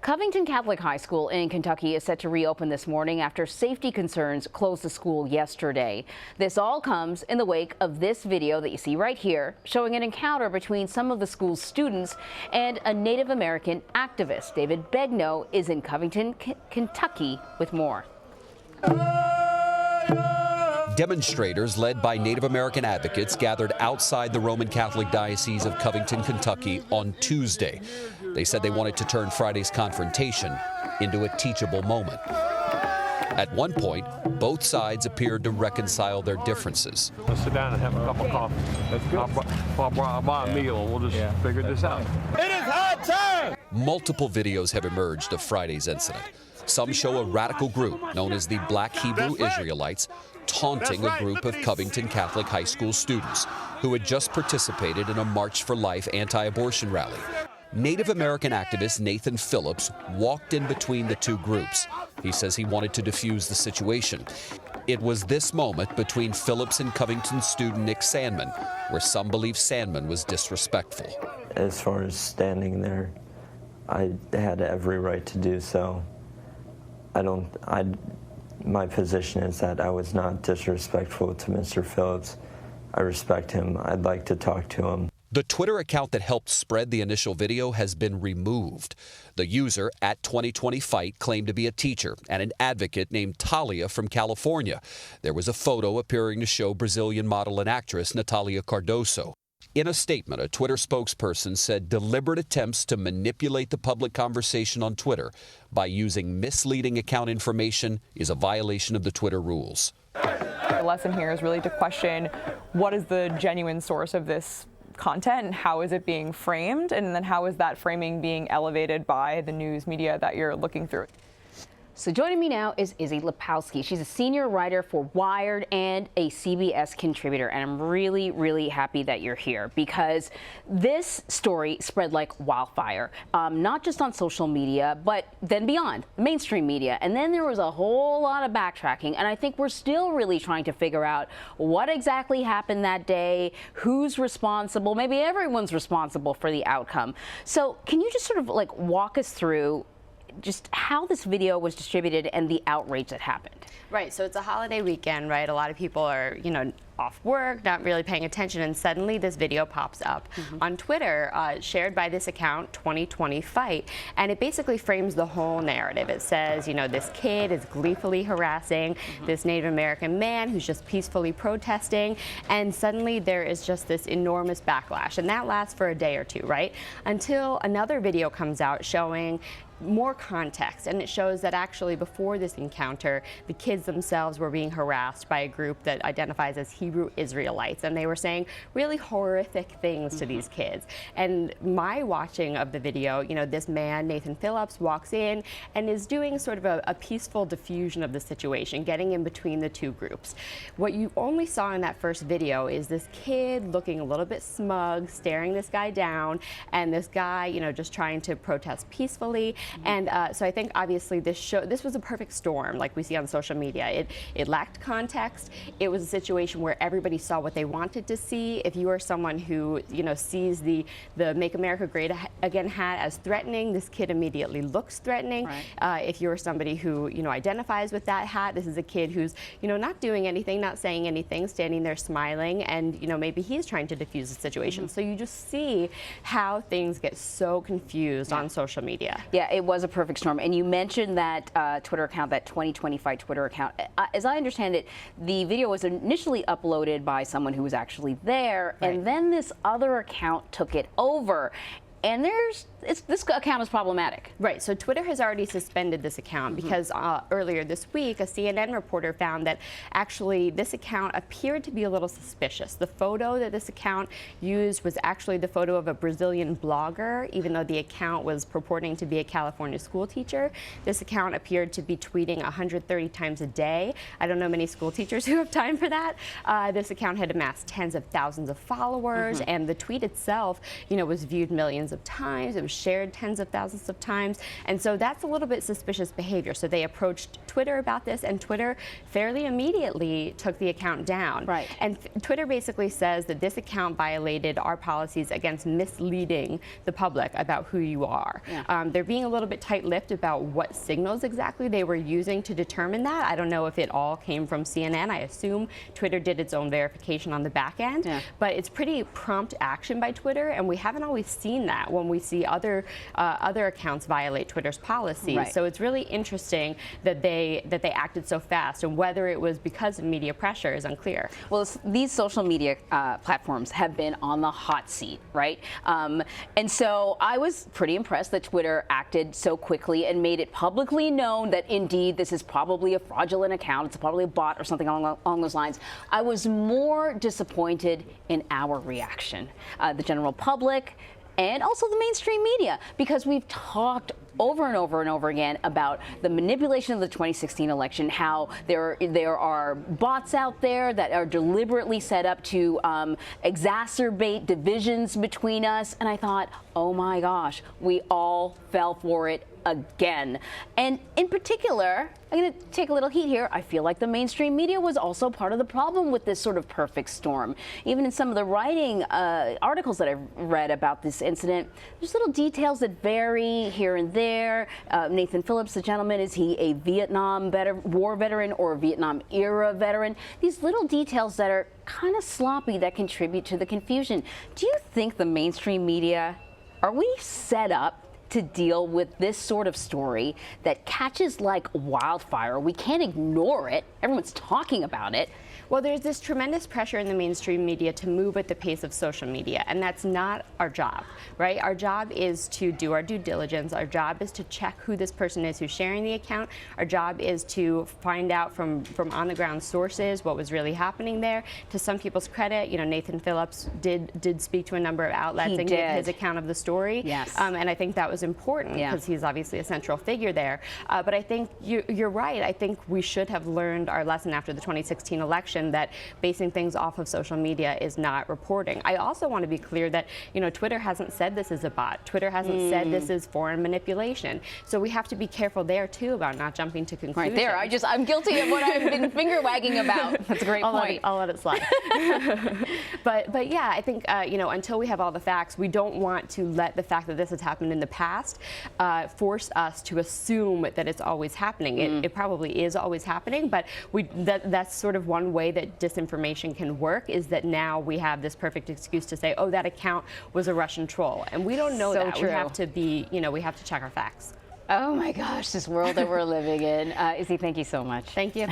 Covington Catholic High School in Kentucky is set to reopen this morning after safety concerns closed the school yesterday. This all comes in the wake of this video that you see right here, showing an encounter between some of the school's students and a Native American activist. David Begnaud is in Covington, Kentucky with more. Demonstrators led by Native American advocates gathered outside the Roman Catholic Diocese of Covington, Kentucky on Tuesday. They said they wanted to turn Friday's confrontation into a teachable moment. At one point, both sides appeared to reconcile their differences. Let's sit down and have a cup of coffee. That's good. I'll buy a meal and we'll just figure this out. It is high time! Multiple videos have emerged of Friday's incident. Some show a radical group known as the Black Hebrew Israelites taunting a group of Covington Catholic High School students who had just participated in a March for Life anti-abortion rally. Native American activist Nathan Phillips walked in between the two groups. He says he wanted to defuse the situation. It was this moment between Phillips and Covington student Nick Sandman where some believe Sandman was disrespectful. As far as standing there, I had every right to do so. My position is that I was not disrespectful to Mr. Phillips. I respect him. I'd like to talk to him. The Twitter account that helped spread the initial video has been removed. The user @2020Fight claimed to be a teacher and an advocate named Talia from California. There was a photo appearing to show Brazilian model and actress Natalia Cardoso. In a statement, a Twitter spokesperson said deliberate attempts to manipulate the public conversation on Twitter by using misleading account information is a violation of the Twitter rules. The lesson here is really to question what is the genuine source of this content and how is it being framed, and then how is that framing being elevated by the news media that you're looking through. So joining me now is Issie Lapowsky. She's a senior writer for Wired and a CBS contributor, and I'm really, really happy that you're here because this story spread like wildfire, not just on social media, but then beyond mainstream media. And then there was a whole lot of backtracking, and I think we're still really trying to figure out what exactly happened that day, who's responsible. Maybe everyone's responsible for the outcome. So can you just sort of like walk us through just how this video was distributed and the outrage that happened? Right, so it's a holiday weekend, right? A lot of people are, off work, not really paying attention, and suddenly this video pops up on Twitter, shared by this account, 2020Fight, and it basically frames the whole narrative. It says, this kid is gleefully harassing this Native American man who's just peacefully protesting, and suddenly there is just this enormous backlash, and that lasts for a day or two, right? Until another video comes out showing more context, and it shows that actually before this encounter, the kids themselves were being harassed by a group that identifies as Hebrew Israelites, and they were saying really horrific things to these kids. And my watching of the video, this man, Nathan Phillips, walks in and is doing sort of a peaceful diffusion of the situation, getting in between the two groups. What you only saw in that first video is this kid looking a little bit smug, staring this guy down, and this guy, just trying to protest peacefully. And so I think obviously this was a perfect storm, like we see on social media. It lacked context. It was a situation where everybody saw what they wanted to see. If you are someone who sees the Make America Great Again hat as threatening, this kid immediately looks threatening. Right. If you're somebody who identifies with that hat, this is a kid who's not doing anything, not saying anything, standing there smiling, and maybe he's trying to diffuse the situation. So you just see how things get so confused on social media. Yeah, it was a perfect storm. And you mentioned that Twitter account, that 2020Fight Twitter account. As I understand it, the video was initially uploaded by someone who was actually there, right, and then this other account took it over. And this account is problematic. Right, so Twitter has already suspended this account because earlier this week, a CNN reporter found that actually this account appeared to be a little suspicious. The photo that this account used was actually the photo of a Brazilian blogger, even though the account was purporting to be a California school teacher. This account appeared to be tweeting 130 times a day. I don't know many school teachers who have time for that. This account had amassed tens of thousands of followers, and the tweet itself, was viewed millions of times. It was shared tens of thousands of times. And so that's a little bit suspicious behavior. So they approached Twitter about this, and Twitter fairly immediately took the account down. Right. And Twitter basically says that this account violated our policies against misleading the public about who you are. Yeah. They're being a little bit tight-lipped about what signals exactly they were using to determine that. I don't know if it all came from CNN. I assume Twitter did its own verification on the back end. Yeah. But it's pretty prompt action by Twitter, and we haven't always seen that when we see other accounts violate Twitter's policies. Right. So it's really interesting that they acted so fast, and whether it was because of media pressure is unclear. Well, these social media platforms have been on the hot seat, right? And so I was pretty impressed that Twitter acted so quickly and made it publicly known that indeed this is probably a fraudulent account. It's probably a bot or something along those lines. I was more disappointed in our reaction, the general public, and also the mainstream media, because we've talked over and over and over again about the manipulation of the 2016 election, how there are bots out there that are deliberately set up to exacerbate divisions between us. And I thought, oh my gosh, we all fell for it again. And in particular, I'm going to take a little heat here. I feel like the mainstream media was also part of the problem with this sort of perfect storm. Even in some of the writing articles that I've read about this incident, there's little details that vary here and there. Nathan Phillips, the gentleman, is he a Vietnam War veteran or a Vietnam era veteran? These little details that are kind of sloppy that contribute to the confusion. Do you think the mainstream media, are we set up to deal with this sort of story that catches like wildfire? We can't ignore it. Everyone's talking about it. Well, there's this tremendous pressure in the mainstream media to move at the pace of social media, and that's not our job, right? Our job is to do our due diligence. Our job is to check who this person is who's sharing the account. Our job is to find out from on-the-ground sources what was really happening there. To some people's credit, you know, Nathan Phillips did speak to a number of outlets and give his account of the story. Yes. And I think that was important because he's obviously a central figure there. But I think you're right. I think we should have learned our lesson after the 2016 election, that basing things off of social media is not reporting. I also want to be clear that, you know, Twitter hasn't said this is a bot. Twitter hasn't said this is foreign manipulation. So we have to be careful there too about not jumping to conclusions. Right there, I'm guilty of what I've been finger wagging about. That's a great point. I'll let it slide. but yeah, I think you know, until we have all the facts, we don't want to let the fact that this has happened in the past force us to assume that it's always happening. It probably is always happening, but that's sort of one way that disinformation can work, is that now we have this perfect excuse to say, oh, that account was a Russian troll, and we don't know that. True. We have to be, you know, we have to check our facts. Oh my gosh, this world that we're living in. Issie, thank you so much. Thank you.